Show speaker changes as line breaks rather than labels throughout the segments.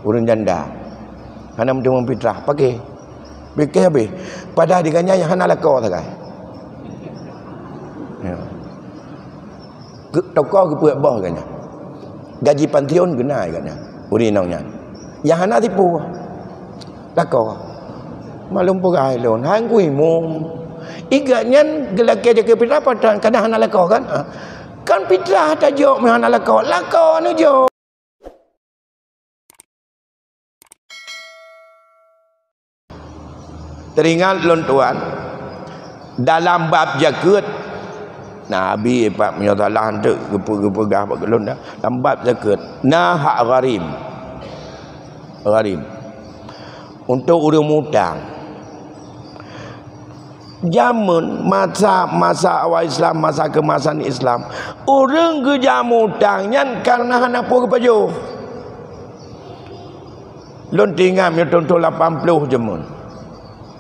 urang janda. Hana mesti memfitrah pakai. Fikir habis. Padahal diganya yang hana lako sagai. Ya. Toko ke puak bawah katnya. Gaji pantiun kena katnya. Uri naunya. Yang hana tipu. Lako. Malum pugai lon. Hang kui mum. Igatnya gelak jaga fitrah padahal kadang hana lako kan. Kan fitrah tajuk hana lako. Lako anu jo. Teringat lon tuan dalam bab zakat Nabi pak menyatalah hantu gepegah pak lon dah dalam bab zakat nah hak gharim untuk urang mutang zaman masa awal Islam masa kemasan Islam orang ke jamu hutang nyan karena hana apa kepajo lon tinggal me tonton 80 jamun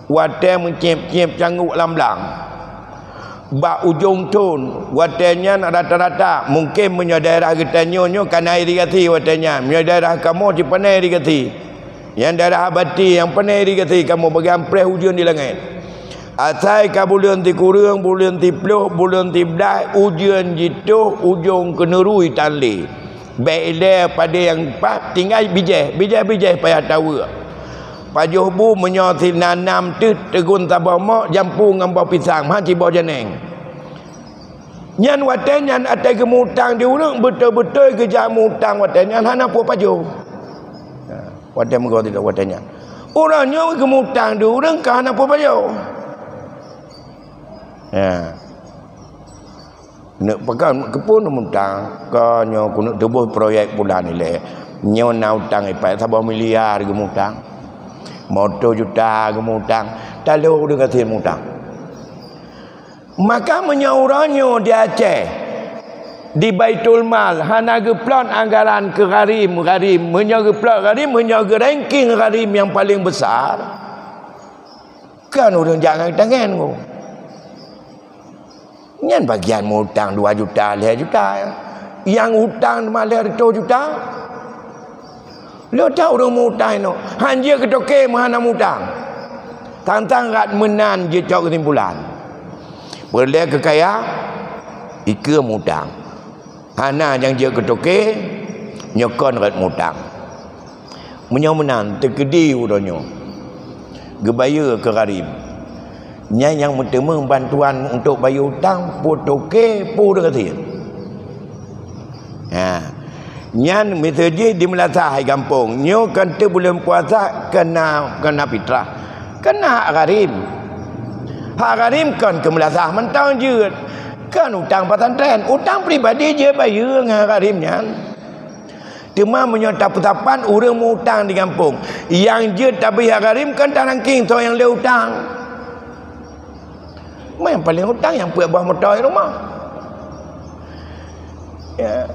wadah mencip-cip cangguk lamlang bak ujung tun wadahnya rata-rata mungkin punya daerah getanyonyo karena irigasi wadahnya punya daerah kamu di panai irigasi yang daerah abadi yang panai irigasi kamu bagi ampreh ujian di langit asai ka bulan ti kurang bulan ti peluh bulan ti bedai ujian jitu ujung kenerui tanli baiklah pada yang pak tinggal bijai payah tahu pajuh bu menyoti nanam tu tegun tabah mak jampu ngambau pisang ha cibau janeng nyan watan nyan atai gemutang di urang betul-betul ke jamu utang watan nyan hana apa pajuh watan mengau tidak watannya orangnya gemutang di urang ke hana apa pajuh ya nak pegang kepun mutang kanyo kuno tubuh proyek bulan ni nyo na utang ipai sabah miliar gemutang motor juta gemutang talu dengan tin mutang maka menyauranyo di Aceh di Baitul Mal hana geplot anggaran ke gharim menyageplot gharim menyaga ranking gharim yang paling besar kan orang jangan tangan ko nyan bagian mutang 2 juta 5 juta yang hutang malah 2 juta lo tahu orang mutang no hanya ketoke mahana mutang tantang rat menan je cok kesimpulan boleh kekaya ike mutang hana yang je ketoke nyokon rat mutang menyan terkedi uronyo gebaya ke gharib nya yang pertama bantuan untuk bayar hutang potoke pu dekat ha nyan metoje di Melasa hai kampung nyo kan tu bulan puasa kena fitrah kena gharim hak gharim kan ke Melasa mentang je kan hutang pesantren hutang pribadi je bayar dengan gharim nyan cuma menyata petapan orang hutang di kampung yang je tak bayar gharim kan tak ranking so yang le hutang yang paling hutang yang buat buah motor rumah ya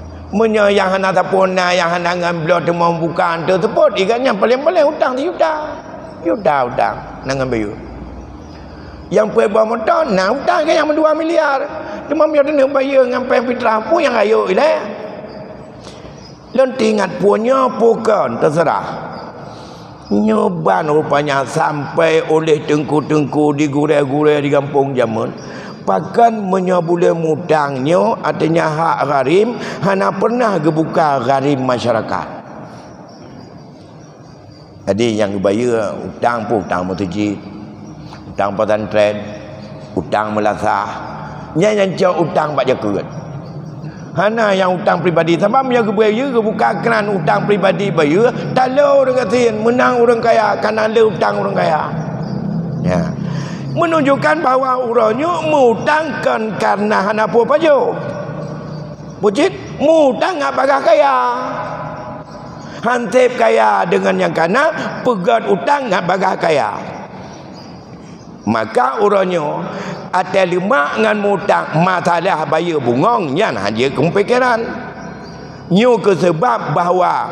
yang hana tapona yang hana ngambil temu bukan tu tepat ikannya paling-paling hutang 3 juta hutang nak ngambil yang buat buah motor nak hutang kan yang 2 miliar cuma dia nak bayar ngampai fitrah pun yang ayo ile lon ingat punya bukan terserah nyoban rupanya sampai oleh tengku-tengku di gurau-gurau di kampung zaman pakan menyabule mudangnya artinya hak gharim hana pernah gebuka gharim masyarakat jadi yang bayar hutang pun hutang masjid hutang pesantren hutang Melasa yang jauh hutang pak jaket hana yang hutang pribadi sebab yang gebuka keran hutang pribadi bayar talau dengan tin menang orang kaya kerana ada hutang orang kaya ya menunjukkan bahawa orangnya mutangkan karena hana apa pajo bujit mutang ngak bagah kaya hantip kaya dengan yang kana pegat utang ngak bagah kaya maka orangnya ada 5 dengan mutang masalah bayar bungong yan hanya kepikiran nyu ke sebab bahawa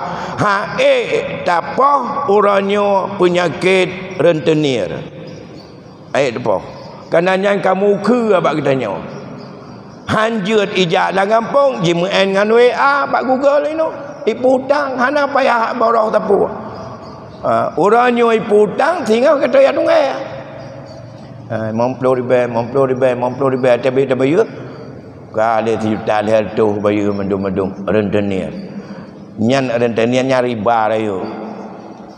tapah orangnya penyakit rentenir depoh kerana yang kamu ke abak katanya hanjut ijak dalam kampung JMN dengan WA pak Google ini ipu hutang hana payah borong tapu Orangnya ipu hutang tinggal kata ya tunggai. 50 ribu tapi dah bayar. Kali juta lihat tu bayar mendung rentenir. Nyan rentenir nyari riba ayo.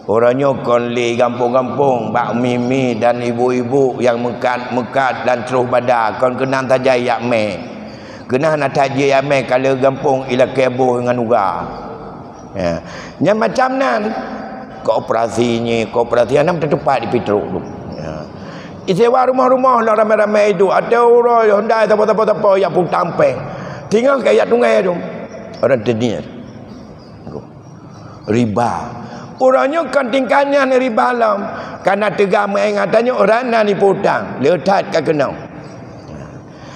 Orangnya konli kampung-kampung bak mimi dan ibu-ibu yang mekat dan terus badak kon kenang tajai yak me. Kena nak tajai yak me kalau kampung ila kebo dengan uga. Ya. Yang macam nan kooperasi nam tertepat di Petruk tu. Ya. Isewa rumah-rumah lah ramai-ramai itu. Ada orang yang dah apa-apa yang pun tampeng. Tinggal kayak tunggai tu. Orang tenir. Riba. Orangnya kan tingkatnya ni riba alam. Karena tegak mengingatannya orang nak ni putang. Letak ke kenal.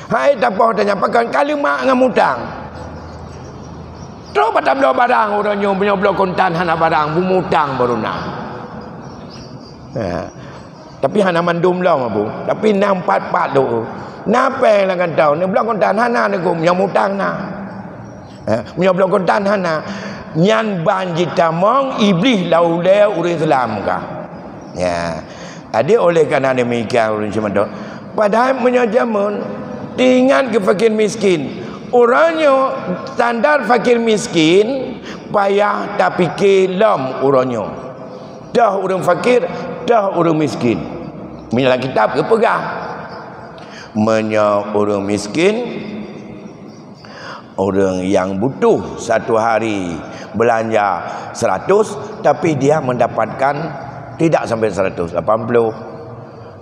Hai tak apa tanya pakai kali mak dengan mutang. Terus pada belah barang orangnya punya belah kontan hana barang mutang baru nak. Tapi hana mandum lah bu. Tapi 6-4 tu. Napa yang kan tahu ni belah kontan hana ni kum yang mutang nak. Punya belah kontan hana. Nyan banji tamong iblis laulai urang Islam kah. Ya. Ada oleh kerana demikian urang cuma tu. Padahal menyajamun tinggal ke fakir miskin. Orangnya standar fakir miskin payah tak fikir lam orangnya. Dah orang fakir, dah orang miskin. Menyalah kitab ke pegah. Orang miskin, orang yang butuh satu hari belanja 100 tapi dia mendapatkan tidak sampai 100, 80.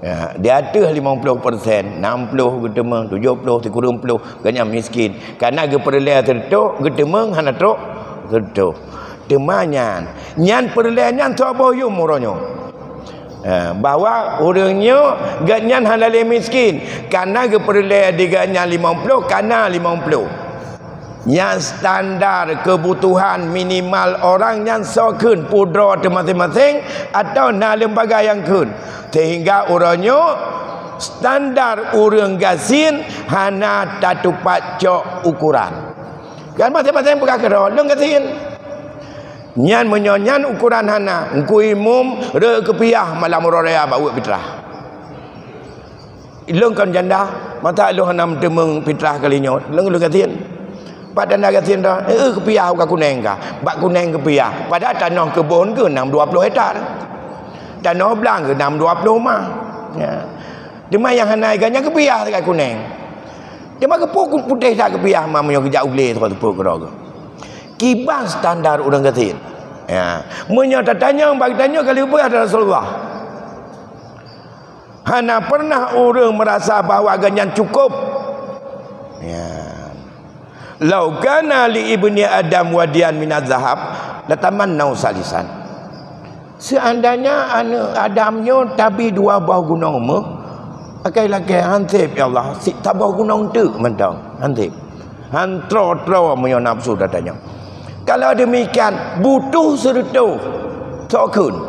Ya, di atas 50%, 60 getema, 70, 30 ganyan miskin. Karena ge perleh tertuk, getema hana tok tertuk. Temanyan, nyan perleh nyan tak boyum orangnya. Bahawa orangnya ganyan halal miskin. Karena ge perleh di ganyan 50, karena 50. Yang standar kebutuhan minimal orang yang sokun pudra masing-masing atau na lembaga yang kun sehingga orangnya standar orang gasin hana tatupat cok ukuran kan masing-masing berkata orang gasin nyan menyonyan ukuran hana engku imum re kepiah malam raya bawa fitrah ilung kan janda mata lu hana temeng fitrah kalinya leng gasin pada nak gasin dah kepiah ka kuneng ka bak kuneng kepiah pada tanah kebun ke 620 hektar tanah belang ke 620 mah ya cuma yang hanai gannya kepiah dekat kuneng dia mah kepuk putih dah kepiah mah menyo kejak ule tu tepuk ke kibang standar orang gasin ya menyo tanya bagi tanya kali apa ada Rasulullah hana pernah orang merasa bahawa ganyan cukup ya lau kana li ibni adam wadian minaz zahab latamannau salisan. Seandainya anak Adamnya tabi 2 buah gunung me akai lagi hansip ya Allah si tabah gunung tu mentang hansip hantro menyo nafsu datanya. Kalau demikian butuh serutu sokun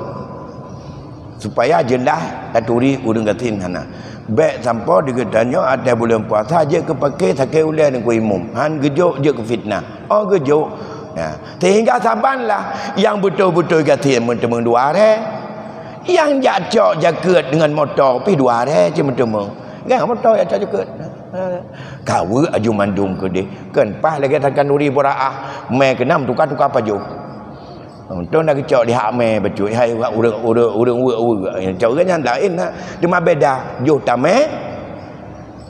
supaya jelas aturi urang gatin hana baik sampai digetanya ada bulan puasa je ke pakai sakai ulian dengan imum han gejuk je ke fitnah gejuk ya sehingga sabanlah yang betul-betul gatin mentemeng 2 hari yang jacok jaket dengan motor pi 2 hari je mentemeng kan motor jacok jaket kawa aju mandum ke dia kan pas lagi takkan duri beraah mai kenam tukar-tukar baju untuk nak kecok di hak me becut hai urang caranya lain dia mah beda juh tamai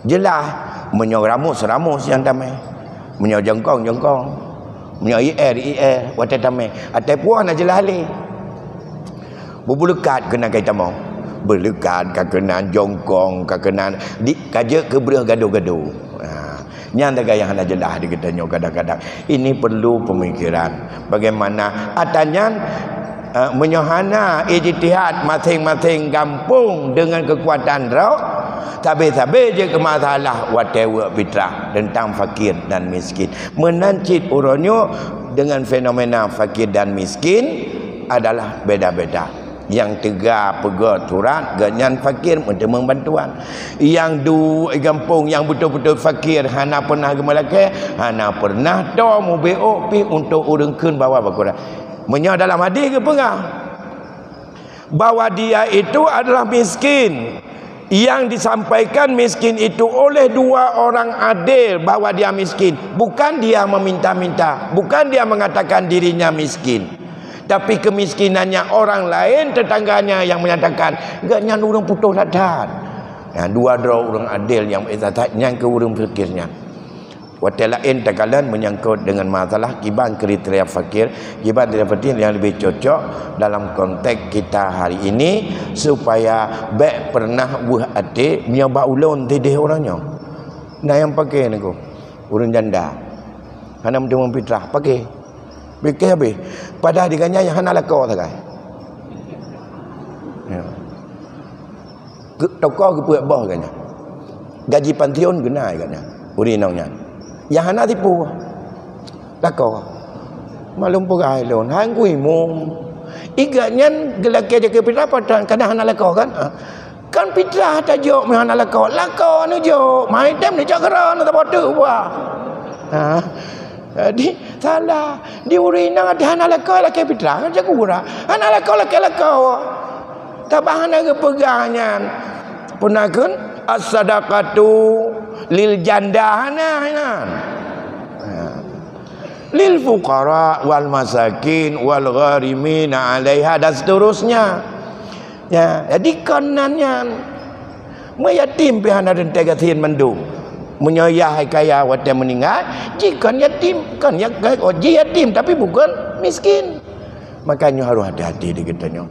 jelas menyo ramus yang tamai menyo jengkong menyo ir wate tamai atai puah nak jelas ali berlekat kena kai tamau berlekat ka kena jongkong ka kena di kaje ke berah gaduh-gaduh yang ada yang hendak jelas dikatanya kadang-kadang ini perlu pemikiran bagaimana atanya menyohana ijtihad masing-masing kampung dengan kekuatan roh tabe-tabe je ke masalah whatever fitrah tentang fakir dan miskin menancit orangnya dengan fenomena fakir dan miskin adalah beda-beda. Yang tegak pegat surat ganyan fakir mentemeng bantuan yang kampung yang betul-betul fakir hana pernah ke Melaka hana pernah do mu BO pi untuk urang keun bawa bakuran menyo dalam hadis ke pengah bahwa dia itu adalah miskin. Yang disampaikan miskin itu oleh dua orang adil bahwa dia miskin. Bukan dia meminta-minta, bukan dia mengatakan dirinya miskin, tapi kemiskinannya orang lain, tetangganya yang menyatakan enggaknya orang putus hadat. Dua orang adil yang yang ke urang fikirnya. Hotel lain terkadang menyangkut dengan masalah kiban kriteria fakir, kiban kriteria fakir yang lebih cocok dalam konteks kita hari ini, supaya baik pernah buah hati menyabak ulun tidih orangnya. Nah yang pakai ni ko, urang janda. Hana mendung fitrah pakai. Pakai habis. Pada diganya yang hana lako sagai. Ya. Toko ke puak bawah katnya. Gaji pantiun genai katnya. Urinongnya. Yang hana tipu lako malum pegai lon hangui mum iganyan gelake jaga pitra padang kadang hana lako kan pitra tajuk me hana lako nu jo mai tem ni cakara na bodoh buah jadi salah di urina ada hana lako lake pitra kan jakura hana lako tabahana ke pegangan punakun as-sadaqatu lil jandahana lil fuqara wal masakin wal gharimina 'alaiha dan seterusnya. Ya, jadi konannya meyatim pihana dan tegatin mendung menyayah kaya wate meninggal jika yatim kan yatim tapi bukan miskin, makanya harus hati-hati di kitanya.